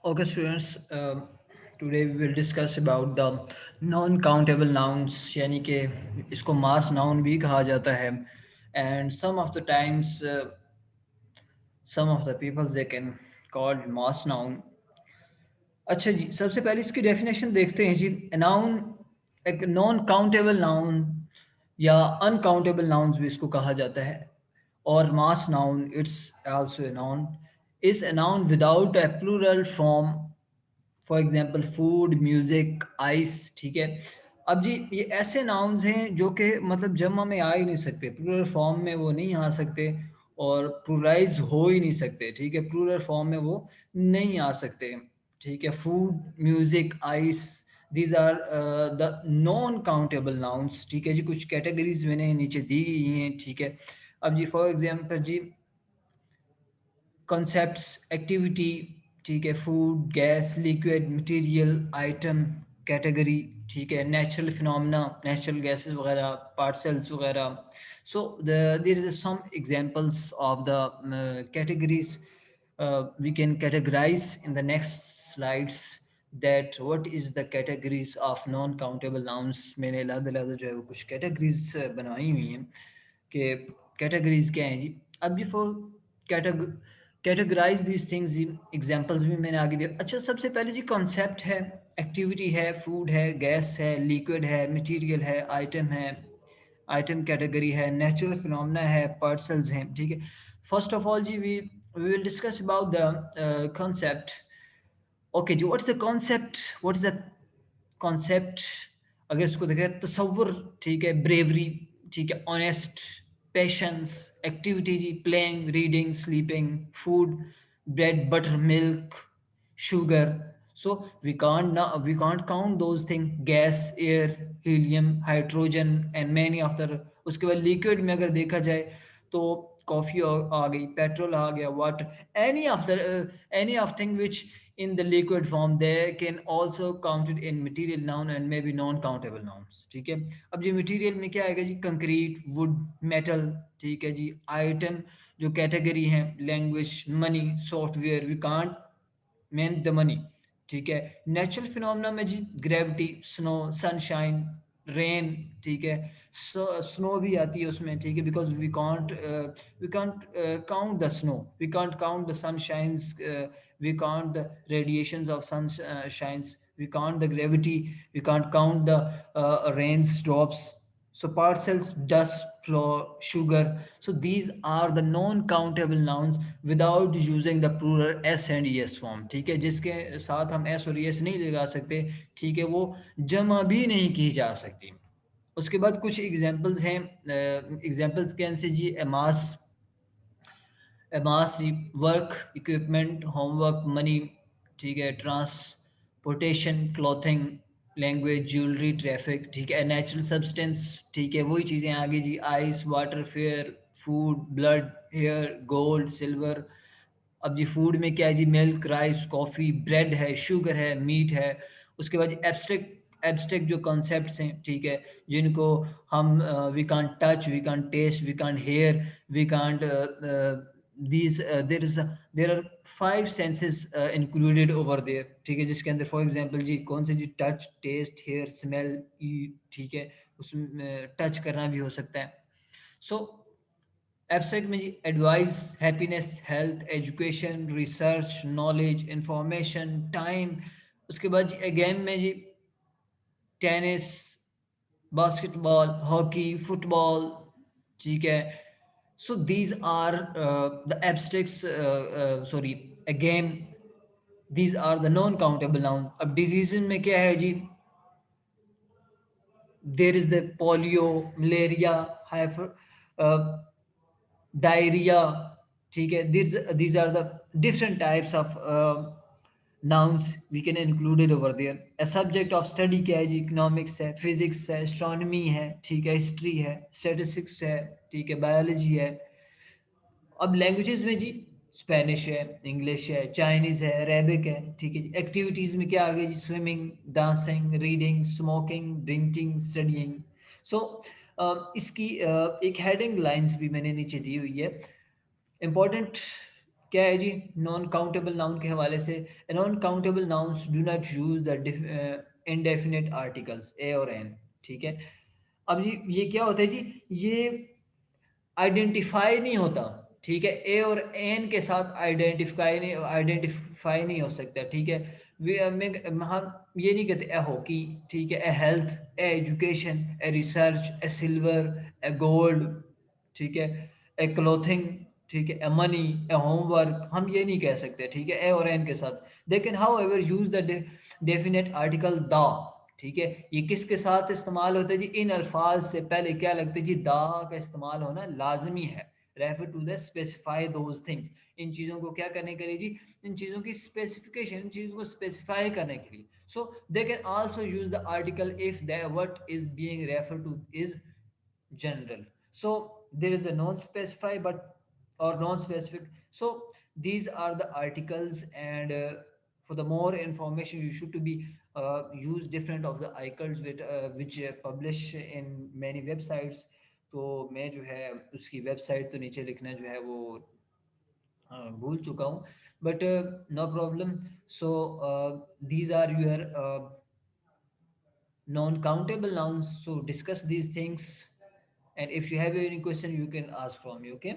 Okay, students, today we will discuss about the non-countable nouns, यानी कि इसको mass noun भी कहा जाता है, and some of the times some of the people they can call mass noun. अच्छा जी, सबसे पहले इसकी डेफिनेशन देखते हैं जी। नाउन एक नॉन काउंटेबल नाउन या अनकाउंटेबल नाउन्स भी इसको कहा जाता है। और mass noun it's also a noun is a noun without a plural form, for example food, music, ice. ठीक है। अब जी ये ऐसे नाउन्स हैं जो कि मतलब जमा में आ ही नहीं सकते, प्लूरल फॉर्म में वो नहीं आ सकते और प्लूराइज हो ही नहीं सकते। ठीक है, प्लूरल फॉर्म में वो नहीं आ सकते। ठीक है, food, music, ice, these are the non countable nouns. ठीक है जी, कुछ कैटेगरीज मैंने नीचे दी गई हैं। ठीक है। अब जी फॉर एग्जांपल जी कॉन्सेप्ट्स, एक्टिविटी। ठीक है, food, gas, liquid, material, item, category. ठीक है, नेचुरल फिनोमेना, नेचुरल गैसेस वगैरह, पार्सल्स वगैरह। So there is some examples of the categories we can categorize in the next slides that what is the categories of non countable nouns। मैंने अलग-अलग जो है वो कुछ categories बनाई हुई हैं कि categories क्या हैं जी। अब जी for categorise these things, examples भी मैंने आगे दिया। अच्छा, सबसे पहले जी कॉन्सेप्ट है, एक्टिविटी है, फूड है, गैस है, लिक्विड है, मटेरियल है, आइटम कैटेगरी है, नेचुरल फिनोमेना है, पार्सल्स हैं। ठीक है। फर्स्ट ऑफ ऑल जी we will discuss about the concept. Okay जी, what's the concept, what is the concept. अगर इसको देखें, तसव्वुर। ठीक है, ब्रेवरी। ठीक है, ऑनेस्ट, पेशेंस, एक्टिविटी जी, playing, reading, sleeping, food, bread, butter, milk, sugar. So we can't count those things, gas, air, helium, hydrogen and many of the। उसके बाद लिक्विड में अगर देखा जाए तो कॉफी आ गई, पेट्रोल आ गया, water, any of thing which in the liquid form they can also counted in material noun and maybe non countable nouns। ठीक है। अब जी मटेरियल में क्या आएगा जी, कंक्रीट, वुड, मेटल। ठीक है जी। आइटम जो कैटेगरी है, language, money, software, we can't main the money. ठीक है। नेचुरल फिनोमेना में जी ग्रेविटी, स्नो, सनशाइन, रेन। ठीक है। स्नो भी आती है उसमें। ठीक है, because we can't count the snow, we can't count the sunshines, we count the radiations of sunshines, we count the gravity, we can't count the rains drops। So parcels, dust, flour, sugar. So these are the non-countable nouns without using the plural s and es form। ठीक है, जिसके साथ हम s और es नहीं लगा सकते। ठीक है, वो जमा भी नहीं की जा सकती। उसके बाद कुछ एग्जांपल्स हैं। एग्जांपल्स कैन से जी, एमास, एमास, वर्क, इक्विपमेंट, होमवर्क, मनी। ठीक है, transportation, clothing, language, jewellery, traffic. ठीक है, नेचुरल सब्सटेंस। ठीक है, वही चीज़ें आगे जी, ice, water, fair, food, blood, hair, gold, silver. अब जी फूड में क्या है जी, मिल्क, राइस, कॉफ़ी, ब्रेड है, शुगर है, मीट है। उसके बाद एब्स्ट्रैक्ट, एब्स्ट्रैक्ट जो कॉन्सेप्ट्स हैं। ठीक है, जिनको हम we can't touch, we can't taste, we can't hear, we can't these there are five senses included over there। ठीक है, जिसके अंदर फॉर एग्जांपल जी कौन से जी, टच, टेस्ट, हेयर, स्मेल, ईट। ठीक है, उसमें टच करना भी हो सकता है। सो एब्स्ट्रैक्ट में जी advice, happiness, health, education, research, knowledge, information, time. उसके बाद जी गेम में जी टेनिस, बास्केटबॉल, हॉकी, फुटबॉल। ठीक है। So these are the abstracts, sorry, again these are the non countable noun. अब डिजीज में क्या है जी, there is the polio, malaria, diarrhoea. ठीक है, these are the different types of nouns we can included over there। a subject of study क्या है जी, economics है, फिजिक्स है, एस्ट्रोनॉमी है। ठीक है, हिस्ट्री है, स्टैटिस्टिक्स है। ठीक है, बायोलॉजी है। अब लैंग्वेजेस में जी स्पेनिश है, इंग्लिश है, चाइनीज है, अरेबिक है। ठीक है जी। एक्टिविटीज में क्या आ गया जी, swimming, dancing, reading, smoking, drinking, studying. So इसकी एक हेडिंग लाइंस भी मैंने नीचे दी हुई है। इम्पोर्टेंट क्या है जी नॉन काउंटेबल नाउन के हवाले से, non countable nouns do not use the indefinite articles a और एन, ठीक है। अब जी ये क्या होता है जी, ये आइडेंटिफाई नहीं होता, ठीक है, ए और एन के साथ आइडेंटिफाई नहीं हो सकता, ठीक है। हम ये नहीं कहते ए हॉकी, ठीक है, a health, a education, a research, a silver, a gold, ठीक है, ए क्लोथिंग, ठीक है, ए मनी, ए होमवर्क, हम ये नहीं कह सकते, ठीक है, ए और एन के साथ। लेकिन how ever use the definite article the, ठीक है, ये किसके साथ इस्तेमाल होता है जी, इन अल्फाज से पहले क्या लगता है जी, दा का इस्तेमाल होना लाजमी है, refer to the specify those things, इन चीज़ों को क्या करने के लिए जी, इन चीज़ों की स्पेसिफिकेशन, इन चीज़ों को स्पेसिफाई करने के लिए। So they can also use the article if the what is being refer to is general. So there is a non-specify but or non-specific. So these are the articles, and for the more information you should to be use different of the articles which publish in many websites. तो मैं जो है उसकी website तो नीचे लिखना जो है वो भूल चुका हूँ, but no problem. So these are your non-countable nouns, so discuss these things, and if you have any question you can ask from me, okay?